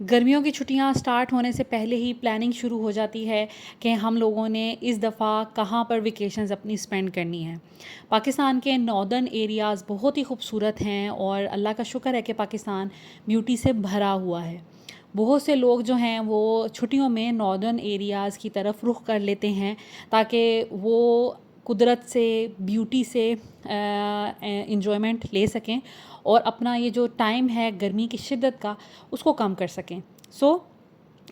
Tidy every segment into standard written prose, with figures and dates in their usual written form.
गर्मियों की छुट्टियां स्टार्ट होने से पहले ही प्लानिंग शुरू हो जाती है कि हम लोगों ने इस दफ़ा कहाँ पर वेकेशंस अपनी स्पेंड करनी है। पाकिस्तान के नॉर्दर्न एरियाज़ बहुत ही खूबसूरत हैं और अल्लाह का शुक्र है कि पाकिस्तान ब्यूटी से भरा हुआ है। बहुत से लोग जो हैं वो छुट्टियों में नॉर्दर्न एरियाज़ की तरफ रुख कर लेते हैं ताकि वो कुदरत से, ब्यूटी से इंजॉयमेंट ले सकें और अपना ये जो टाइम है गर्मी की शिद्दत का उसको कम कर सकें।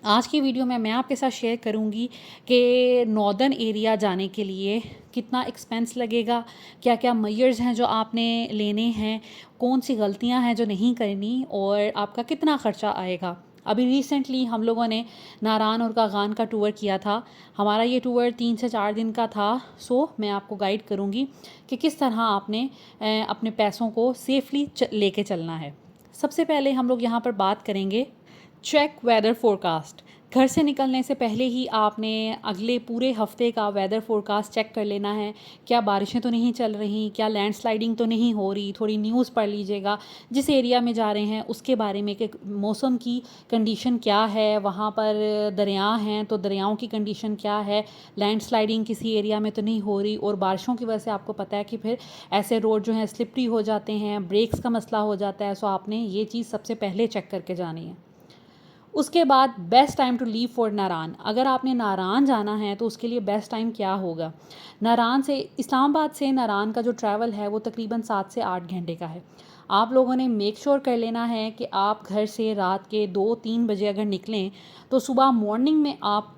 आज की वीडियो में मैं आपके साथ शेयर करूंगी कि नॉर्दर्न एरिया जाने के लिए कितना एक्सपेंस लगेगा, क्या क्या मेजर्स हैं जो आपने लेने हैं, कौन सी गलतियां हैं जो नहीं करनी और आपका कितना ख़र्चा आएगा। अभी रिसेंटली हम लोगों ने नारान और कागान का टूर किया था। हमारा ये टूर 3 से 4 दिन का था। मैं आपको गाइड करूँगी कि किस तरह आपने अपने पैसों को सेफली लेके चलना है। सबसे पहले हम लोग यहाँ पर बात करेंगे चेक वेदर फोरकास्ट। घर से निकलने से पहले ही आपने अगले पूरे हफ्ते का वेदर फोरकास्ट चेक कर लेना है। क्या बारिशें तो नहीं चल रही, क्या लैंडस्लाइडिंग तो नहीं हो रही, थोड़ी न्यूज़ पढ़ लीजिएगा जिस एरिया में जा रहे हैं उसके बारे में कि मौसम की कंडीशन क्या है, वहाँ पर दरिया हैं तो दरियाओं की कंडीशन क्या है, लैंडस्लाइडिंग किसी एरिया में तो नहीं हो रही। और बारिशों की वजह से आपको पता है कि फिर ऐसे रोड जो हैं स्लिपरी हो जाते हैं, ब्रेक्स का मसला हो जाता है। आपने ये चीज़ सबसे पहले चेक करके जानी है। उसके बाद best time to leave for Naran. अगर आपने नारान जाना है तो उसके लिए बेस्ट टाइम क्या होगा। नारान से, इस्लामाबाद से नारान का जो ट्रैवल है वो तकरीबन 7 से 8 घंटे का है। आप लोगों ने मेक श्योर कर लेना है कि आप घर से रात के 2-3 बजे अगर निकलें तो सुबह मॉर्निंग में आप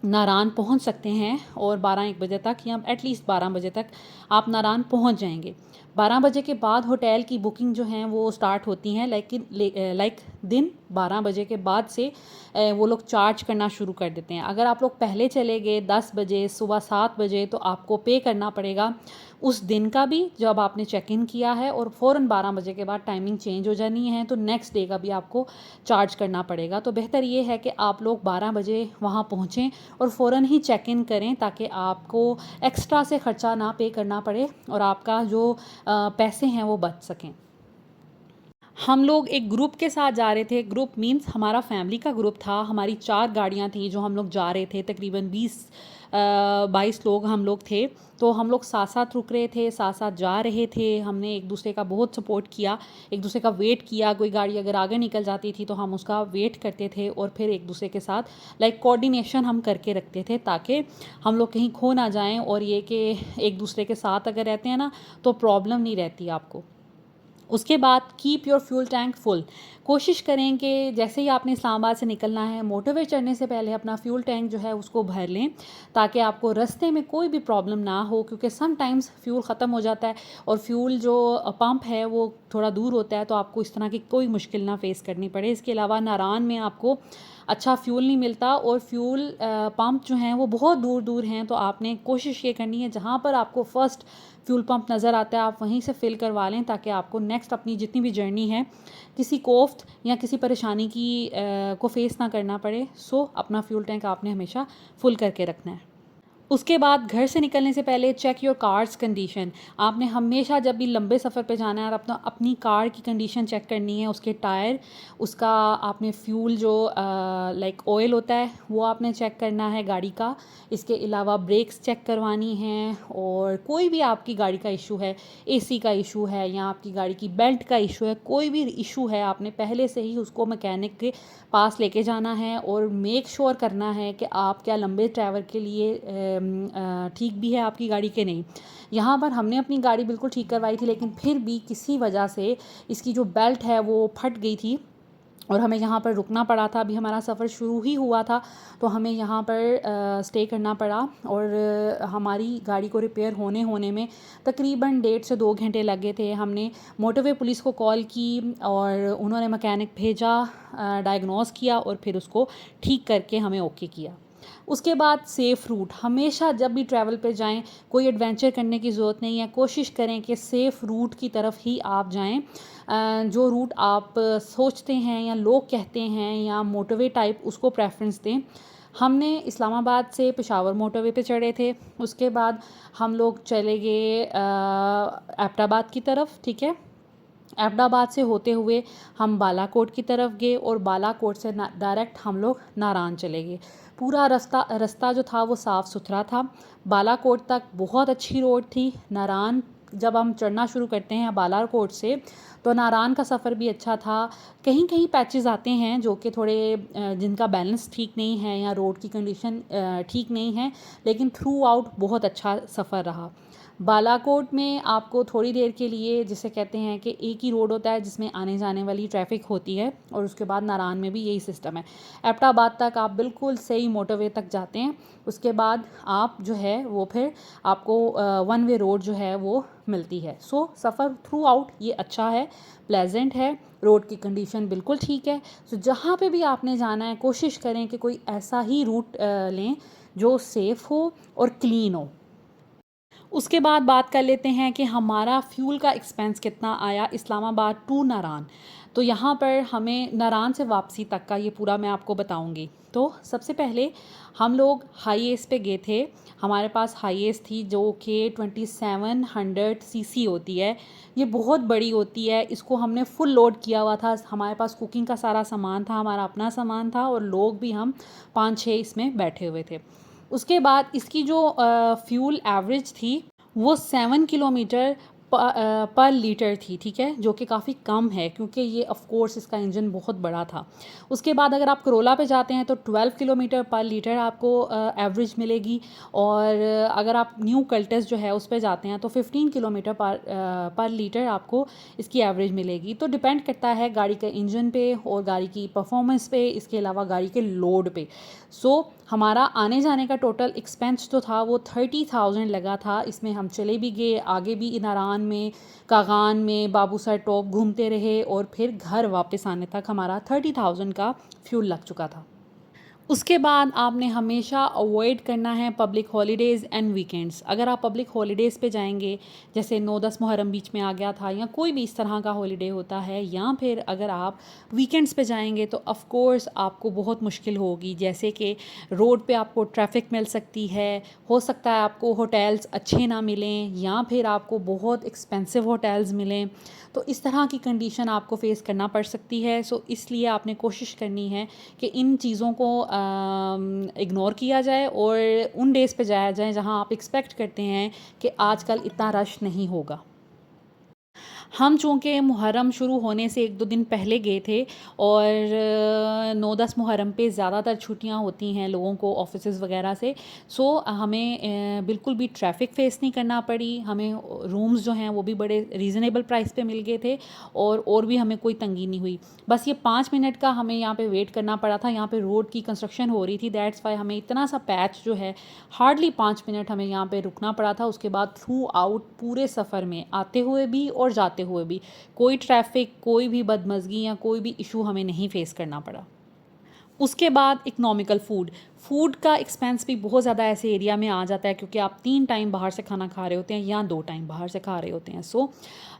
नारान पहुंच सकते हैं और 12-1 बजे तक या एटलीस्ट 12 बजे तक आप नारान पहुंच जाएंगे। 12 बजे के बाद होटल की बुकिंग जो हैं वो स्टार्ट होती हैं, लाइक दिन 12 बजे के बाद से वो लोग चार्ज करना शुरू कर देते हैं। अगर आप लोग पहले चले गए 10 बजे, सुबह 7 बजे, तो आपको पे करना पड़ेगा उस दिन का भी जब आपने चेक इन किया है, और फ़ौरन 12 बजे के बाद टाइमिंग चेंज हो जानी है तो नेक्स्ट डे का भी आपको चार्ज करना पड़ेगा। तो बेहतर ये है कि आप लोग 12 बजे वहाँ पहुँचें और फ़ौरन ही चेक इन करें ताकि आपको एक्स्ट्रा से ख़र्चा ना पे करना पड़े और आपका जो पैसे हैं वो बच सकें। हम लोग एक ग्रुप के साथ जा रहे थे। ग्रुप मींस हमारा फैमिली का ग्रुप था। हमारी 4 गाड़ियाँ थी जो हम लोग जा रहे थे। तकरीबन 20-22 लोग हम लोग थे। तो हम लोग साथ साथ रुक रहे थे, साथ साथ जा रहे थे। हमने एक दूसरे का बहुत सपोर्ट किया, एक दूसरे का वेट किया। कोई गाड़ी अगर आगे निकल जाती थी तो हम उसका वेट करते थे और फिर एक दूसरे के साथ कोऑर्डिनेशन हम करके रखते थे ताकि हम लोग कहीं खो ना जाएं। और ये कि एक दूसरे के साथ अगर रहते हैं ना तो प्रॉब्लम नहीं रहती आपको। उसके बाद keep your fuel tank full. कोशिश करें कि जैसे ही आपने इस्लामाबाद से निकलना है, मोटरवे चढ़ने से पहले अपना फ्यूल टैंक जो है उसको भर लें ताकि आपको रास्ते में कोई भी प्रॉब्लम ना हो, क्योंकि समटाइम्स फ्यूल ख़त्म हो जाता है और फ्यूल जो पंप है वो थोड़ा दूर होता है तो आपको इस तरह की कोई मुश्किल ना फेस करनी पड़े। इसके अलावा नारान में आपको अच्छा फ्यूल नहीं मिलता और फ्यूल पंप जो हैं वो बहुत दूर दूर हैं। तो आपने कोशिश ये करनी है जहाँ पर आपको फ़र्स्ट फ्यूल पंप नज़र आता है आप वहीं से फ़िल करवा लें ताकि आपको नेक्स्ट अपनी जितनी भी जर्नी है किसी कोफ्त या किसी परेशानी की को फेस ना करना पड़े। अपना फ्यूल टैंक आपने हमेशा फुल करके रखना है। उसके बाद घर से निकलने से पहले चेक योर कार्स कंडीशन। आपने हमेशा जब भी लंबे सफ़र पे जाना है और अपनी कार की कंडीशन चेक करनी है, उसके टायर, उसका आपने फ्यूल जो ऑयल होता है वो आपने चेक करना है गाड़ी का। इसके अलावा ब्रेक्स चेक करवानी हैं और कोई भी आपकी गाड़ी का इशू है, एसी का इशू है या आपकी गाड़ी की बेल्ट का इशू है, कोई भी इशू है आपने पहले से ही उसको मैकेनिक के पास लेके जाना है और मेक श्योर करना है कि आप क्या लंबे ट्रैवल के लिए ठीक भी है आपकी गाड़ी के नहीं। यहाँ पर हमने अपनी गाड़ी बिल्कुल ठीक करवाई थी लेकिन फिर भी किसी वजह से इसकी जो बेल्ट है वो फट गई थी और हमें यहाँ पर रुकना पड़ा था। अभी हमारा सफ़र शुरू ही हुआ था तो हमें यहाँ पर स्टे करना पड़ा और हमारी गाड़ी को रिपेयर होने में तकरीबन 1.5 से 2 घंटे लगे थे। हमने मोटरवे पुलिस को कॉल की और उन्होंने मैकेनिक भेजा, डायग्नोस किया और फिर उसको ठीक करके हमें ओके किया। उसके बाद सेफ़ रूट। हमेशा जब भी ट्रैवल पे जाएं कोई एडवेंचर करने की ज़रूरत नहीं है, कोशिश करें कि सेफ़ रूट की तरफ ही आप जाएं। जो रूट आप सोचते हैं या लोग कहते हैं या मोटरवे टाइप उसको प्रेफरेंस दें। हमने इस्लामाबाद से पेशावर मोटरवे पे चढ़े थे। उसके बाद हम लोग चले गए एबटाबाद की तरफ, ठीक है। अहमदाबाद से होते हुए हम बालाकोट की तरफ गए और बालाकोट से डायरेक्ट हम लोग नारायण चले गए। पूरा रास्ता रास्ता जो था वो साफ़ सुथरा था। बालाकोट तक बहुत अच्छी रोड थी। नारायण जब हम चढ़ना शुरू करते हैं बालाकोट से तो नारायण का सफ़र भी अच्छा था। कहीं कहीं पैचेस आते हैं जो कि थोड़े जिनका बैलेंस ठीक नहीं है या रोड की कंडीशन ठीक नहीं है, लेकिन थ्रू आउट बहुत अच्छा सफ़र रहा। बालाकोट में आपको थोड़ी देर के लिए, जिसे कहते हैं कि एक ही रोड होता है जिसमें आने जाने वाली ट्रैफिक होती है, और उसके बाद नारायण में भी यही सिस्टम है। एबटाबाद तक आप बिल्कुल सही मोटरवे तक जाते हैं, उसके बाद आप जो है वो फिर आपको वन वे रोड जो है वो मिलती है। सो सफ़र थ्रू आउट ये अच्छा है, प्लेजेंट है, रोड की कंडीशन बिल्कुल ठीक है। सो जहाँ पे भी आपने जाना है कोशिश करें कि कोई ऐसा ही रूट लें जो सेफ़ हो और क्लीन हो। उसके बाद बात कर लेते हैं कि हमारा फ्यूल का एक्सपेंस कितना आया इस्लामाबाद टू नारायण। तो यहाँ पर हमें नारायण से वापसी तक का ये पूरा मैं आपको बताऊँगी। तो सबसे पहले हम लोग हाई एस पे गए थे। हमारे पास हाई एस थी जो कि 2700 सीसी होती है। ये बहुत बड़ी होती है। इसको हमने फुल लोड किया हुआ था। हमारे पास कुकिंग का सारा सामान था, हमारा अपना सामान था, और लोग भी हम 5-6 इसमें बैठे हुए थे। उसके बाद इसकी जो फ्यूल एवरेज थी वो 7 किलोमीटर पर लीटर थी, ठीक है, जो कि काफ़ी कम है क्योंकि ये ऑफ कोर्स इसका इंजन बहुत बड़ा था। उसके बाद अगर आप करोला पे जाते हैं तो 12 किलोमीटर पर लीटर आपको एवरेज मिलेगी, और अगर आप न्यू कल्टस जो है उस पे जाते हैं तो 15 किलोमीटर पर लीटर आपको इसकी एवरेज मिलेगी। तो डिपेंड करता है गाड़ी के इंजन पे और गाड़ी की परफॉर्मेंस पे, इसके अलावा गाड़ी के लोड पे। सो हमारा आने जाने का टोटल एक्सपेंस जो था वो 30,000 लगा था। इसमें हम चले भी गए, आगे भी नारायण में, कागान में, बाबूसर टॉप घूमते रहे, और फिर घर वापस आने तक हमारा 30,000 का फ्यूल लग चुका था। उसके बाद आपने हमेशा अवॉइड करना है पब्लिक हॉलीडेज़ एंड वीकेंड्स। अगर आप पब्लिक हॉलीडेज़ पे जाएंगे, जैसे 9-10 मुहर्रम बीच में आ गया था, या कोई भी इस तरह का हॉलीडे होता है, या फिर अगर आप वीकेंड्स पे जाएंगे तो ऑफ़ कोर्स आपको बहुत मुश्किल होगी। जैसे कि रोड पे आपको ट्रैफिक मिल सकती है, हो सकता है आपको होटल्स अच्छे ना मिलें, या फिर आपको बहुत एक्सपेंसिव होटल्स मिलें। तो इस तरह की कंडीशन आपको फ़ेस करना पड़ सकती है। सो इसलिए आपने कोशिश करनी है कि इन चीज़ों को इग्नोर किया जाए और उन डेज़ पे जाया जाए जहां आप एक्सपेक्ट करते हैं कि आजकल इतना रश नहीं होगा। हम चूँकि मुहर्रम शुरू होने से 1-2 दिन पहले गए थे, और 9-10 मुहर्रम पे ज़्यादातर छुट्टियाँ होती हैं लोगों को ऑफिसेज़ वगैरह से। सो हमें बिल्कुल भी ट्रैफिक फ़ेस नहीं करना पड़ी। हमें रूम्स जो हैं वो भी बड़े रीज़नेबल प्राइस पे मिल गए थे, और भी हमें कोई तंगी नहीं हुई। बस ये 5 मिनट का हमें यहाँ पे वेट करना पड़ा था। यहाँ पे रोड की कंस्ट्रक्शन हो रही थी, दैट्स वाई हमें इतना सा पैच जो है हार्डली 5 मिनट हमें यहाँ पे रुकना पड़ा था। उसके बाद थ्रू आउट पूरे सफ़र में आते हुए भी और जाते हुए भी कोई ट्रैफिक, कोई भी बदमज़गी या कोई भी इशू हमें नहीं फेस करना पड़ा। उसके बाद इकनॉमिकल फ़ूड का एक्सपेंस भी बहुत ज़्यादा ऐसे एरिया में आ जाता है क्योंकि आप 3 टाइम बाहर से खाना खा रहे होते हैं या 2 टाइम बाहर से खा रहे होते हैं। सो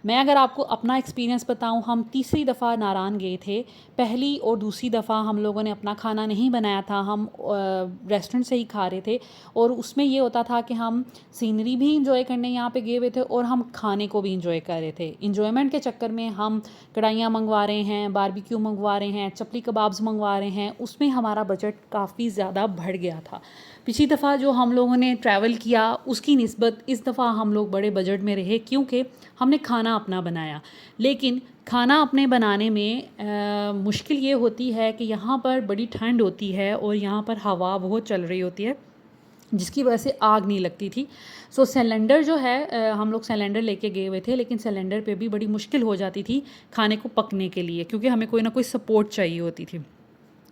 मैं अगर आपको अपना एक्सपीरियंस बताऊं, हम तीसरी दफ़ा नारायण गए थे। पहली और दूसरी दफ़ा हम लोगों ने अपना खाना नहीं बनाया था, हम रेस्टोरेंट से ही खा रहे थे, और उसमें ये होता था कि हम सीनरी भी इंजॉय करने यहाँ पे गए हुए थे और हम खाने को भी इंजॉय कर रहे थे। इंजॉयमेंट के चक्कर में हम कढ़ाइयाँ मंगवा रहे हैं, बारबेक्यू मंगवा रहे हैं, चपली कबाब्स मंगवा रहे हैं, उसमें हमारा बजट काफ़ी ज़्यादा बढ़ गया था। पिछली दफ़ा जो हम लोगों ने ट्रैवल किया उसकी निस्बत इस दफ़ा हम लोग बड़े बजट में रहे क्योंकि हमने खाना अपना बनाया। लेकिन खाना अपने बनाने में मुश्किल ये होती है कि यहाँ पर बड़ी ठंड होती है और यहाँ पर हवा बहुत चल रही होती है, जिसकी वजह से आग नहीं लगती थी। सो सिलेंडर जो है हम लोग सिलेंडर लेके गए हुए थे, लेकिन सिलेंडर पे भी बड़ी मुश्किल हो जाती थी खाने को पकने के लिए, क्योंकि हमें कोई ना कोई सपोर्ट चाहिए होती थी।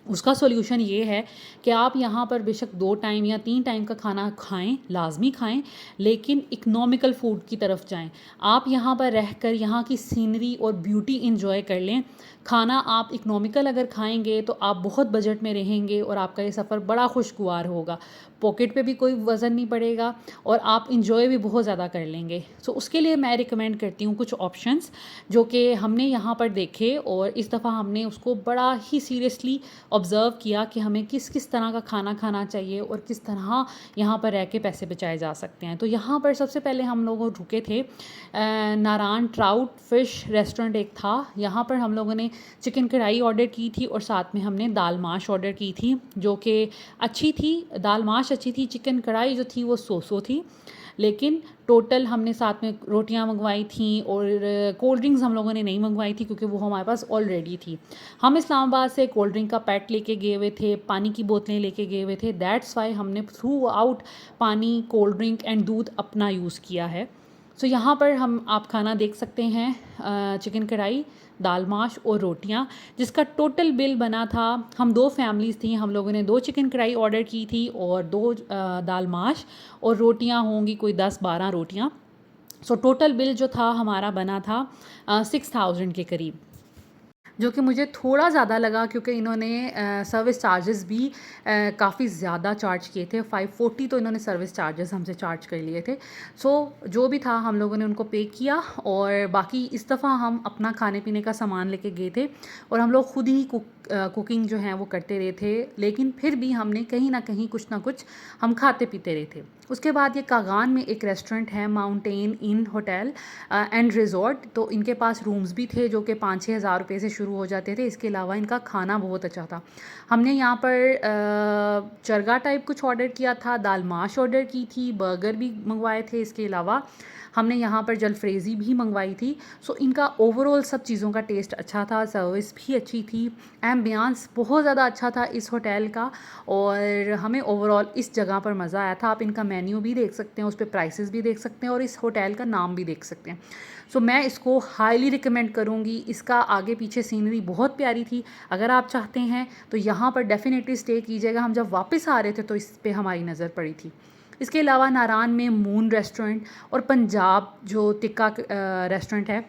उसका सॉल्यूशन ये है कि आप यहाँ पर बेशक 2 टाइम या 3 टाइम का खाना खाएं, लाजमी खाएं, लेकिन इकनॉमिकल फूड की तरफ जाएं। आप यहाँ पर रहकर यहाँ की सीनरी और ब्यूटी इंजॉय कर लें। खाना आप इकनॉमिकल अगर खाएंगे तो आप बहुत बजट में रहेंगे और आपका ये सफ़र बड़ा खुशगवार होगा। पॉकेट पे भी कोई वज़न नहीं पड़ेगा और आप इंजॉय भी बहुत ज़्यादा कर लेंगे। सो उसके लिए मैं रिकमेंड करती हूँ कुछ ऑप्शंस जो कि हमने यहाँ पर देखे, और इस दफ़ा हमने उसको बड़ा ही सीरियसली ऑब्ज़र्व किया कि हमें किस किस तरह का खाना खाना चाहिए और किस तरह यहाँ पर रह के पैसे बचाए जा सकते हैं। तो यहाँ पर सबसे पहले हम लोग रुके थे नारायण ट्राउट फ़िश रेस्टोरेंट एक था, यहाँ पर हम लोगों ने चिकन कढ़ाई ऑर्डर की थी और साथ में हमने दाल माश ऑर्डर की थी, जो कि अच्छी थी। दाल माश अच्छी थी, चिकन कढ़ाई जो थी वो सो थी, लेकिन टोटल हमने साथ में रोटियां मंगवाई थी और कोल्ड ड्रिंक्स हम लोगों ने नहीं मंगवाई थी क्योंकि वो हमारे पास ऑलरेडी थी। हम इस्लामाबाद से कोल्ड ड्रिंक का पैट लेके गए हुए थे, पानी की बोतलें लेके गए हुए थे, दैट्स वाई हमने थ्रू आउट पानी, कोल्ड ड्रिंक एंड दूध अपना यूज़ किया है। सो यहाँ पर हम आप खाना देख सकते हैं, चिकन कढ़ाई, दाल माश और रोटियाँ, जिसका टोटल बिल बना था। हम 2 फैमिलीज़ थी, हम लोगों ने 2 चिकन कढ़ाई ऑर्डर की थी और 2 दाल माश, और रोटियाँ होंगी कोई 10-12 रोटियाँ। सो टोटल बिल जो था हमारा बना था 6000 के करीब, जो कि मुझे थोड़ा ज़्यादा लगा क्योंकि इन्होंने सर्विस चार्जेस भी काफ़ी ज़्यादा चार्ज किए थे। 540 तो इन्होंने सर्विस चार्जेस हमसे चार्ज कर लिए थे। सो जो भी था हम लोगों ने उनको पे किया, और बाकी इस दफ़ा हम अपना खाने पीने का सामान लेके गए थे और हम लोग खुद ही कुकिंग जो है वो करते रहे थे, लेकिन फिर भी हमने कहीं ना कहीं कुछ ना कुछ हम खाते पीते रहे थे। उसके बाद ये कागान में एक रेस्टोरेंट है, mountain in hotel and resort, तो इनके पास रूम्स भी थे जो कि 5-6 हज़ार रुपये से शुरू हो जाते थे। इसके अलावा इनका खाना बहुत अच्छा था। हमने यहाँ पर चरगा टाइप कुछ ऑर्डर किया था, दाल माश ऑर्डर की थी, बर्गर भी मंगवाए थे। इसके अलावा हमने यहाँ पर जलफ्रेज़ी भी मंगवाई थी। सो इनका ओवरऑल सब चीज़ों का टेस्ट अच्छा था, सर्विस भी अच्छी थी, एम्बियंस बहुत ज़्यादा अच्छा था इस होटल का, और हमें ओवरऑल इस जगह पर मज़ा आया था। आप इनका मेन्यू भी देख सकते हैं, उस पर प्राइसेस भी देख सकते हैं और इस होटल का नाम भी देख सकते हैं। सो मैं इसको हाईली रिकमेंड करूँगी। इसका आगे पीछे सीनरी बहुत प्यारी थी। अगर आप चाहते हैं तो यहाँ पर डेफिनेटली स्टे कीजिएगा। हम जब वापस आ रहे थे तो इस पे हमारी नज़र पड़ी थी। इसके अलावा नारायण में मून रेस्टोरेंट और पंजाब जो टिक्का रेस्टोरेंट है,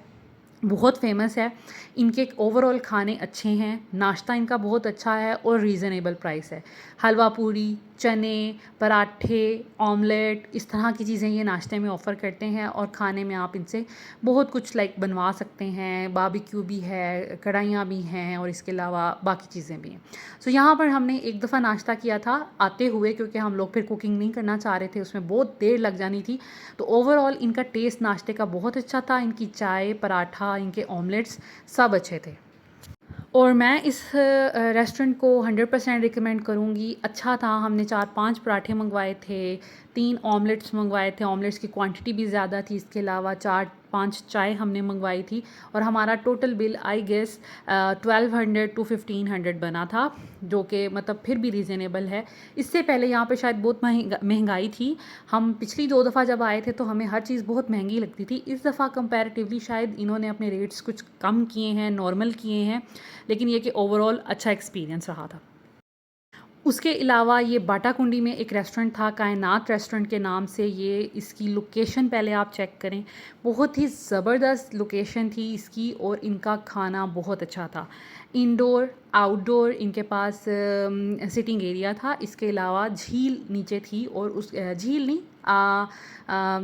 बहुत फेमस है। इनके ओवरऑल खाने अच्छे हैं, नाश्ता इनका बहुत अच्छा है और रीज़नेबल प्राइस है। हलवा पूरी, चने, पराठे, ऑमलेट, इस तरह की चीज़ें ये नाश्ते में ऑफ़र करते हैं, और खाने में आप इनसे बहुत कुछ लाइक बनवा सकते हैं। बारबेक्यू भी है, कढ़ाइयाँ भी हैं और इसके अलावा बाकी चीज़ें भी हैं। सो यहाँ पर हमने एक दफ़ा नाश्ता किया था आते हुए, क्योंकि हम लोग फिर कुकिंग नहीं करना चाह रहे थे, उसमें बहुत देर लग जानी थी। तो ओवरऑल इनका टेस्ट नाश्ते का बहुत अच्छा था। इनकी चाय, पराठा, इनके ऑमलेट्स सब अच्छे थे, और मैं इस रेस्टोरेंट को 100% रिकमेंड करूँगी। अच्छा था। हमने 4-5 पराठे मंगवाए थे, 3 ऑमलेट्स मंगवाए थे, ऑमलेट्स की क्वांटिटी भी ज़्यादा थी। इसके अलावा 4-5 चाय हमने मंगवाई थी, और हमारा total bill I guess 1200 to 1500 बना था, जो कि मतलब फिर भी रीज़नेबल है। इससे पहले यहाँ पे शायद बहुत महंगाई थी। हम पिछली 2 दफ़ा जब आए थे तो हमें हर चीज़ बहुत महंगी लगती थी। इस दफ़ा कंपैरेटिवली शायद इन्होंने अपने रेट्स कुछ कम किए हैं, नॉर्मल किए हैं, लेकिन ये कि ओवरऑल अच्छा एक्सपीरियंस रहा था। उसके अलावा ये बाटाकुंडी में एक रेस्टोरेंट था, कायनात रेस्टोरेंट के नाम से। ये इसकी लोकेशन पहले आप चेक करें, बहुत ही ज़बरदस्त लोकेशन थी इसकी, और इनका खाना बहुत अच्छा था। इंडोर, आउटडोर इनके पास सिटिंग एरिया था। इसके अलावा झील नीचे थी, और उस झील नहीं,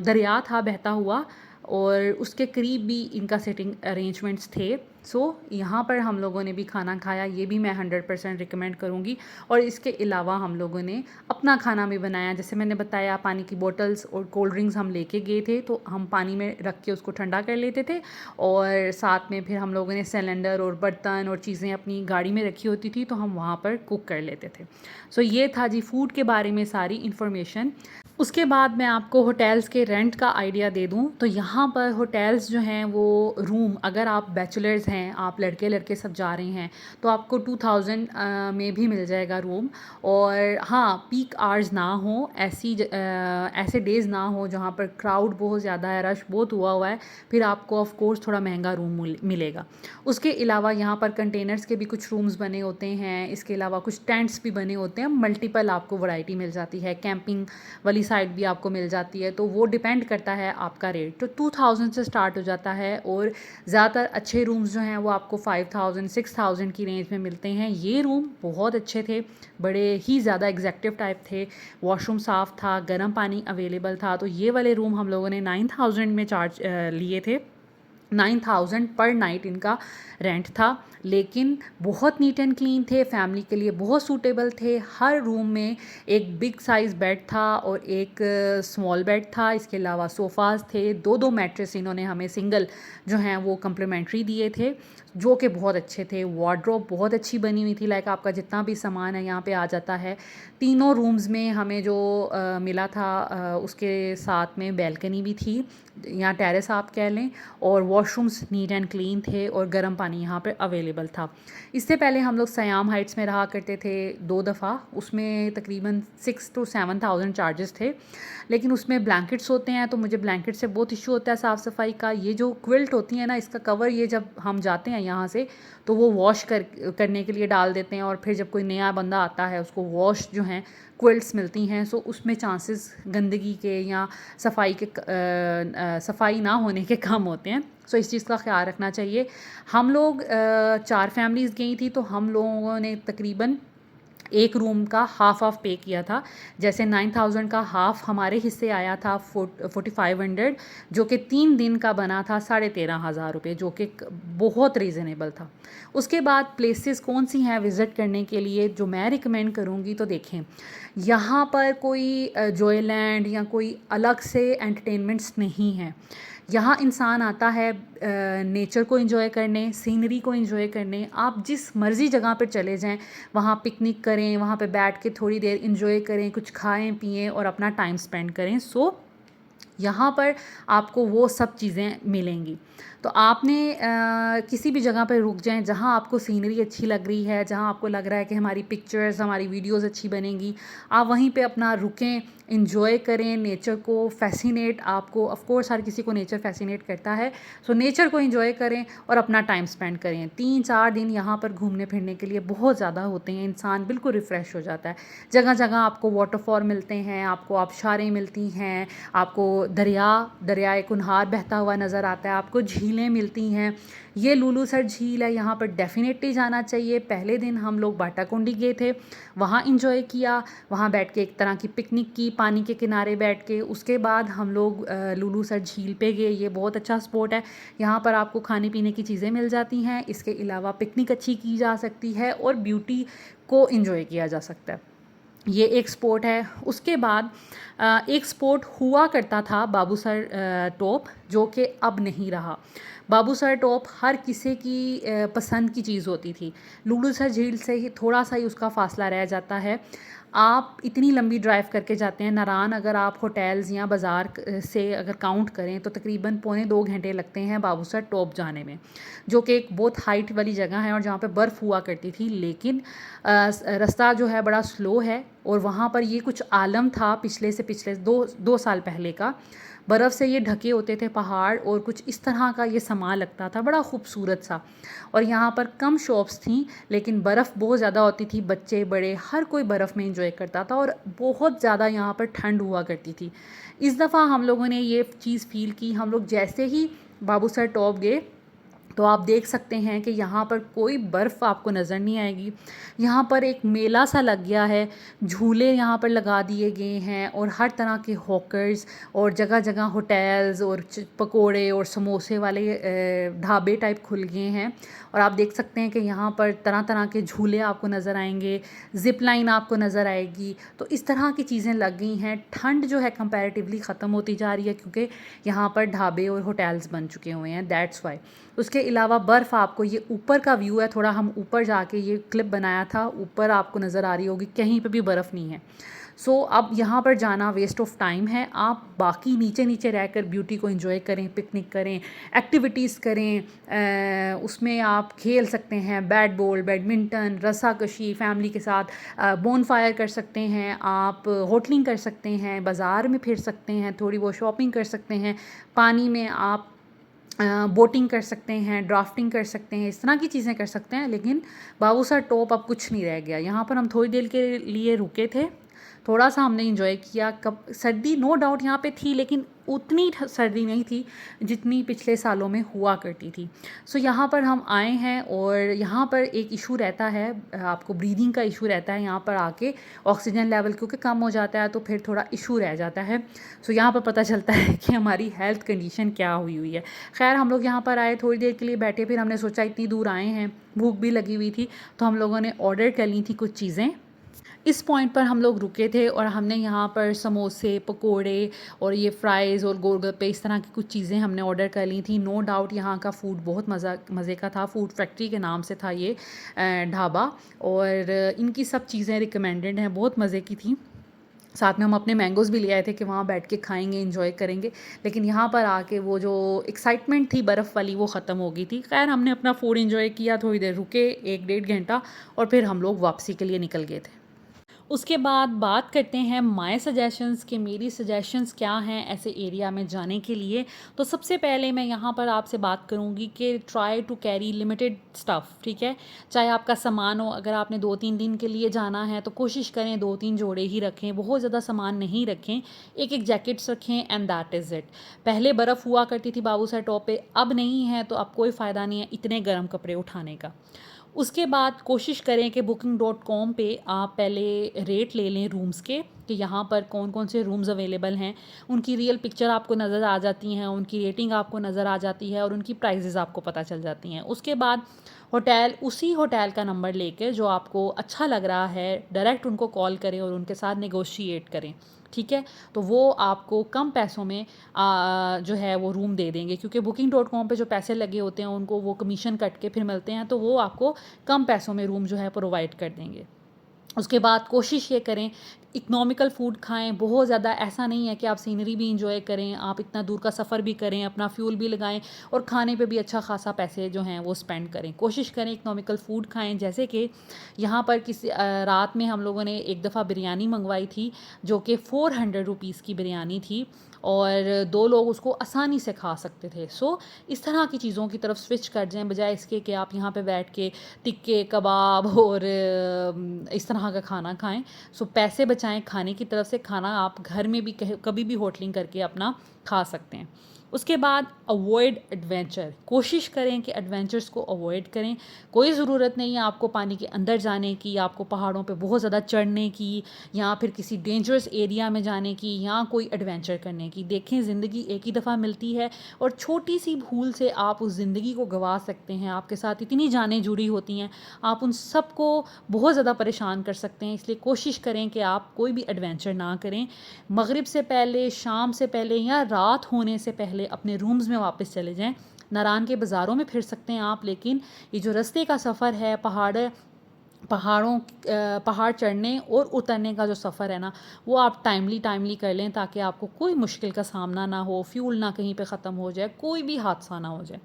दरिया था बहता हुआ, और उसके करीब भी इनका सिटिंग अरेंजमेंट्स थे। सो यहाँ पर हम लोगों ने भी खाना खाया, ये भी मैं 100% रिकमेंड करूँगी। और इसके अलावा हम लोगों ने अपना खाना भी बनाया। जैसे मैंने बताया, पानी की बोतल्स और कोल्ड ड्रिंक्स हम लेके गए थे, तो हम पानी में रख के उसको ठंडा कर लेते थे, और साथ में फिर हम लोगों ने सिलेंडर और बर्तन और चीज़ें अपनी गाड़ी में रखी होती थी, तो हम वहाँ पर कुक कर लेते थे। सो ये था जी फूड के बारे में सारी इन्फॉर्मेशन। उसके बाद मैं आपको होटल्स के रेंट का आइडिया दे दूं, तो यहाँ पर होटल्स जो हैं वो रूम, अगर आप बैचलर्स हैं, आप लड़के लड़के सब जा रहे हैं, तो आपको 2000 में भी मिल जाएगा रूम। और हाँ, पीक आवर्स ना हो, ऐसे डेज़ ना हो जहाँ पर क्राउड बहुत ज़्यादा है, रश बहुत हुआ है, फिर आपको ऑफ कोर्स थोड़ा महंगा रूम मिलेगा। उसके अलावा यहाँ पर कंटेनर्स के भी कुछ रूम्स बने होते हैं। इसके अलावा कुछ टेंट्स भी बने होते हैं, मल्टीपल आपको वैरायटी मिल जाती है। कैंपिंग वाली साइड भी आपको मिल जाती है, तो वो डिपेंड करता है आपका रेट। तो 2000 से स्टार्ट हो जाता है, और ज़्यादातर अच्छे रूम्स जो हैं वो आपको 5000 6000 की रेंज में मिलते हैं। ये रूम बहुत अच्छे थे, बड़े ही ज़्यादा एग्जैक्टिव टाइप थे, वॉशरूम साफ़ था, गर्म पानी अवेलेबल था। तो ये वाले रूम हम लोगों ने 9000 में चार्ज लिए थे। 9000 पर नाइट इनका रेंट था, लेकिन बहुत नीट एंड क्लीन थे, फैमिली के लिए बहुत सूटेबल थे। हर रूम में एक बिग साइज़ बेड था और एक स्मॉल बेड था। इसके अलावा सोफ़ाज़ थे, 2-2 मैट्रेस इन्होंने हमें सिंगल जो हैं वो कम्प्लीमेंट्री दिए थे, जो कि बहुत अच्छे थे। वार्डरोब बहुत अच्छी बनी हुई थी, लाइक आपका जितना भी सामान है यहाँ पे आ जाता है। तीनों रूम्स में हमें जो मिला था उसके साथ में बैल्कनी भी थी, या टेरेस आप कह लें, और वॉशरूम्स नीट एंड क्लीन थे और गर्म पानी यहाँ पे अवेलेबल था। इससे पहले हम लोग सयाम हाइट्स में रहा करते थे 2 दफ़ा, उसमें तकरीबन 6 to 7,000 चार्जेस थे, लेकिन उसमें ब्लैंकेट्स होते हैं, तो मुझे ब्लैंकेट से बहुत इशू होता है साफ़ सफाई का। ये जो क्विल्ट होती है ना, इसका कवर ये जब हम जाते हैं यहाँ से तो वो वॉश करने के लिए डाल देते हैं, और फिर जब कोई नया बंदा आता है उसको वॉश जो हैं क्विल्ट्स मिलती हैं, सो उसमें चांसेस गंदगी के या सफाई ना होने के कम होते हैं। सो इस चीज़ का ख्याल रखना चाहिए। हम लोग 4 फैमिलीज़ गई थी, तो हम लोगों ने तकरीबन एक रूम का हाफ़ पे किया था। जैसे 9000 का हाफ़ हमारे हिस्से आया था 4500, जो कि 3 दिन का बना था 13,500 रुपये, जो कि बहुत रीज़नेबल था। उसके बाद प्लेसेस कौन सी हैं विज़िट करने के लिए जो मैं रिकमेंड करूँगी, तो देखें, यहाँ पर कोई जॉयलैंड या कोई अलग से एंटरटेनमेंट्स नहीं है। यहाँ इंसान आता है नेचर को एंजॉय करने, सीनरी को एंजॉय करने। आप जिस मर्ज़ी जगह पर चले जाएं, वहाँ पिकनिक करें, वहाँ पे बैठ के थोड़ी देर एंजॉय करें, कुछ खाएं पिएं और अपना टाइम स्पेंड करें। सो यहाँ पर आपको वो सब चीज़ें मिलेंगी। तो आपने किसी भी जगह पर रुक जाएं जहाँ आपको सीनरी अच्छी लग रही है, जहाँ आपको लग रहा है कि हमारी पिक्चर्स, हमारी वीडियोस अच्छी बनेंगी, आप वहीं पे अपना रुकें, इंजॉय करें नेचर को। फैसिनेट आपको, ऑफ कोर्स हर किसी को नेचर फैसिनेट करता है, सो नेचर को इंजॉय करें और अपना टाइम स्पेंड करें। 3-4 दिन यहाँ पर घूमने फिरने के लिए बहुत ज़्यादा होते हैं, इंसान बिल्कुल रिफ़्रेश हो जाता है। जगह जगह आपको वाटरफॉल मिलते हैं, आपको आबशारें मिलती हैं, आपको दरियाए कुन्हार बहता हुआ नज़र आता है, आपको झीलें मिलती हैं। ये लुलूसर झील है, यहाँ पर डेफिनेटली जाना चाहिए। पहले दिन हम लोग बाटाकुंडी गए थे, वहाँ इंजॉय किया, वहाँ बैठ के एक तरह की पिकनिक की पानी के किनारे बैठ के। उसके बाद हम लोग लुलूसर झील पे गए। ये बहुत अच्छा स्पॉट है, यहाँ पर आपको खाने पीने की चीज़ें मिल जाती हैं। इसके अलावा पिकनिक अच्छी की जा सकती है और ब्यूटी को इंजॉय किया जा सकता है। ये एक स्पोर्ट है। उसके बाद एक स्पोर्ट हुआ करता था बाबूसर टॉप, जो कि अब नहीं रहा। बाबूसर टॉप हर किसी की पसंद की चीज़ होती थी। लुलूसर झील से ही थोड़ा सा ही उसका फ़ासला रह जाता है। आप इतनी लंबी ड्राइव करके जाते हैं नारान, अगर आप होटल्स या बाज़ार से अगर काउंट करें तो तकरीबन 1.25 घंटे लगते हैं बाबूसर टॉप जाने में, जो कि एक बहुत हाइट वाली जगह है और जहाँ पे बर्फ़ हुआ करती थी। लेकिन रास्ता जो है बड़ा स्लो है, और वहाँ पर ये कुछ आलम था पिछले 2 साल पहले का। बर्फ़ से ये ढके होते थे पहाड़, और कुछ इस तरह का ये समा लगता था, बड़ा खूबसूरत सा। और यहाँ पर कम शॉप्स थी, लेकिन बर्फ़ बहुत ज़्यादा होती थी, बच्चे बड़े हर कोई बर्फ़ में एंजॉय करता था, और बहुत ज़्यादा यहाँ पर ठंड हुआ करती थी। इस दफ़ा हम लोगों ने ये चीज़ फ़ील की। हम लोग जैसे ही बाबूसर टॉप गए, तो आप देख सकते हैं कि यहाँ पर कोई बर्फ़ आपको नज़र नहीं आएगी। यहाँ पर एक मेला सा लग गया है, झूले यहाँ पर लगा दिए गए हैं, और हर तरह के हॉकर्स और जगह जगह होटल्स और पकोड़े और समोसे वाले ढाबे टाइप खुल गए हैं। और आप देख सकते हैं कि यहाँ पर तरह तरह के झूले आपको नज़र आएंगे, ज़िप लाइन आपको नज़र आएगी। तो इस तरह की चीज़ें लग गई हैं। ठंड जो है कंपैरेटिवली ख़त्म होती जा रही है, क्योंकि यहाँ पर ढाबे और होटल्स बन चुके हुए हैं, दैट्स वाई। उसके अलावा बर्फ़, आपको ये ऊपर का व्यू है, थोड़ा हम ऊपर जाके ये क्लिप बनाया था, ऊपर आपको नज़र आ रही होगी, कहीं पे भी बर्फ़ नहीं है। सो अब यहाँ पर जाना वेस्ट ऑफ टाइम है। आप बाकी नीचे नीचे रहकर ब्यूटी को एंजॉय करें, पिकनिक करें, एक्टिविटीज़ करें। उसमें आप खेल सकते हैं बैट बॉल, बैडमिंटन, रस्साकशी, फैमिली के साथ बोन फायर कर सकते हैं, आप होटलिंग कर सकते हैं, बाज़ार में फिर सकते हैं, थोड़ी बहुत शॉपिंग कर सकते हैं, पानी में आप बोटिंग कर सकते हैं, ड्राफ्टिंग कर सकते हैं, इस तरह की चीज़ें कर सकते हैं। लेकिन बाबूसर टॉप अब कुछ नहीं रह गया। यहाँ पर हम थोड़ी देर के लिए रुके थे, थोड़ा-सा हमने एंजॉय किया। कब सर्दी नो डाउट यहाँ पे थी, लेकिन उतनी सर्दी नहीं थी जितनी पिछले सालों में हुआ करती थी। सो यहाँ पर हम आए हैं और यहाँ पर एक इशू रहता है, आपको ब्रीदिंग का इशू रहता है यहाँ पर आके, ऑक्सीजन लेवल क्योंकि कम हो जाता है तो फिर थोड़ा इशू रह जाता है। सो यहाँ पर पता चलता है कि हमारी हेल्थ कंडीशन क्या हुई हुई है। खैर हम लोग यहाँ पर आए, थोड़ी देर के लिए बैठे, फिर हमने सोचा इतनी दूर आए हैं, भूख भी लगी हुई थी, तो हम लोगों ने ऑर्डर कर ली थी कुछ चीज़ें। इस पॉइंट पर हम लोग रुके थे और हमने यहाँ पर समोसे, पकोड़े और ये फ्राइज़ और गोलगप्पे, इस तरह की कुछ चीज़ें हमने ऑर्डर कर ली थी। नो डाउट यहाँ का फ़ूड बहुत मज़े का था। फूड फैक्ट्री के नाम से था ये ढाबा, और इनकी सब चीज़ें रिकमेंडेड हैं, बहुत मज़े की थी। साथ में हम अपने मैंगोज़ भी ले आए थे कि वहाँ बैठ के खाएंगे, इंजॉय करेंगे। लेकिन यहाँ पर आके वो जो एक्साइटमेंट थी बर्फ़ वाली, वो ख़त्म हो गई थी। खैर हमने अपना फूड इंजॉय किया, थोड़ी देर रुके, 1 डेढ़ घंटा, और फिर हम लोग वापसी के लिए निकल गए थे। उसके बाद बात करते हैं माय सजेशंस कि मेरी सजेशंस क्या हैं ऐसे एरिया में जाने के लिए। तो सबसे पहले मैं यहाँ पर आपसे बात करूँगी कि try to carry limited stuff, ठीक है। चाहे आपका सामान हो, अगर आपने 2-3 दिन के लिए जाना है तो कोशिश करें 2-3 जोड़े ही रखें, बहुत ज़्यादा सामान नहीं रखें। एक जैकेट्स रखें एंड दैट इज़ इट। पहले बर्फ़ हुआ करती थी बाबूसर टॉप पे, अब नहीं है, तो अब कोई फ़ायदा नहीं है इतने गर्म कपड़े उठाने का। उसके बाद कोशिश करें कि booking.com पे आप पहले रेट ले लें रूम्स के, कि यहाँ पर कौन कौन से रूम्स अवेलेबल हैं। उनकी रियल पिक्चर आपको नज़र आ जाती हैं, उनकी रेटिंग आपको नज़र आ जाती है, और उनकी प्राइजेज़ आपको पता चल जाती हैं। उसके बाद होटल, उसी होटल का नंबर लेके जो आपको अच्छा लग रहा है, डायरेक्ट उनको कॉल करें और उनके साथ नेगोशिएट करें, ठीक है। तो वो आपको कम पैसों में जो है वो रूम दे देंगे, क्योंकि booking.com पे जो पैसे लगे होते हैं उनको वो कमीशन कट के फिर मिलते हैं, तो वो आपको कम पैसों में रूम जो है प्रोवाइड कर देंगे। उसके बाद कोशिश ये करें इकोनॉमिकल फ़ूड खाएं, बहुत ज़्यादा ऐसा नहीं है कि आप सीनरी भी इंजॉय करें, आप इतना दूर का सफ़र भी करें, अपना फ्यूल भी लगाएं और खाने पे भी अच्छा खासा पैसे जो हैं वो स्पेंड करें। कोशिश करें इकोनॉमिकल फ़ूड खाएं, जैसे कि यहाँ पर किसी रात में हम लोगों ने एक दफ़ा बिरयानी मंगवाई थी, जो कि 400 रुपीज़ की बिरयानी थी, और 2 लोग उसको आसानी से खा सकते थे। सो इस तरह की चीज़ों की तरफ स्विच कर जाएं, बजाय इसके कि आप यहाँ पे बैठ के टिक्के, कबाब और इस तरह का खाना खाएं। सो पैसे बचाएं खाने की तरफ से। खाना आप घर में भी कभी भी होटलिंग करके अपना खा सकते हैं। उसके बाद अवॉइड एडवेंचर, कोशिश करें कि एडवेंचर्स को अवॉइड करें। कोई ज़रूरत नहीं है आपको पानी के अंदर जाने की, आपको पहाड़ों पे बहुत ज़्यादा चढ़ने की, या फिर किसी डेंजरस एरिया में जाने की, या कोई एडवेंचर करने की। देखें ज़िंदगी एक ही दफ़ा मिलती है, और छोटी सी भूल से आप उस ज़िंदगी को गंवा सकते हैं। आपके साथ इतनी जानें जुड़ी होती हैं, आप उन सबको बहुत ज़्यादा परेशान कर सकते हैं। इसलिए कोशिश करें कि आप कोई भी एडवेंचर ना करें। मगरिब से पहले, शाम से पहले, या रात होने से पहले अपने रूम्स में वापस चले जाएं। नारान के बाज़ारों में फिर सकते हैं आप, लेकिन ये जो रास्ते का सफ़र है, पहाड़ चढ़ने और उतरने का जो सफ़र है ना, वो आप टाइमली कर लें, ताकि आपको कोई मुश्किल का सामना ना हो, फ्यूल ना कहीं पे ख़त्म हो जाए, कोई भी हादसा ना हो जाए।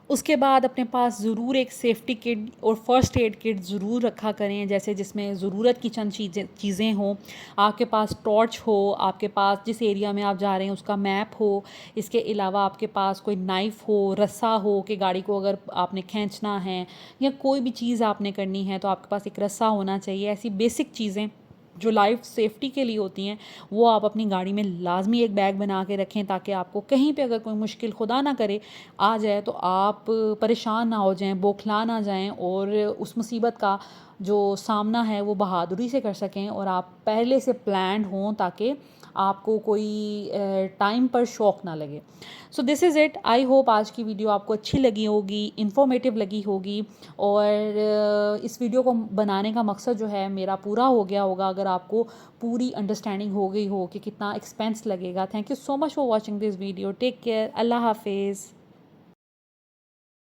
उसके बाद अपने पास ज़रूर एक सेफ्टी किट और फर्स्ट एड किट ज़रूर रखा करें, जैसे जिसमें ज़रूरत की चंद चीज़ें हों। आपके पास टॉर्च हो, आपके पास जिस एरिया में आप जा रहे हैं उसका मैप हो, इसके अलावा आपके पास कोई नाइफ़ हो, रस्सा हो कि गाड़ी को अगर आपने खींचना है या कोई भी चीज़ आपने करनी है तो आपके पास एक रस्सा होना चाहिए। ऐसी बेसिक चीज़ें जो लाइफ सेफ्टी के लिए होती हैं, वो आप अपनी गाड़ी में लाजमी एक बैग बना के रखें, ताकि आपको कहीं पे अगर कोई मुश्किल खुदा ना करे आ जाए तो आप परेशान ना हो जाएं, बौखला ना जाएं, और उस मुसीबत का जो सामना है वो बहादुरी से कर सकें, और आप पहले से प्लान्ड हों, ताकि आपको कोई टाइम पर शॉक ना लगे। So this is it. I hope आज की वीडियो आपको अच्छी लगी होगी, इन्फॉर्मेटिव लगी होगी, और इस वीडियो को बनाने का मकसद जो है मेरा पूरा हो गया होगा, अगर आपको पूरी अंडरस्टैंडिंग हो गई हो कि कितना एक्सपेंस लगेगा। Thank you so much for watching this video. Take care. अल्लाह हाफिज़।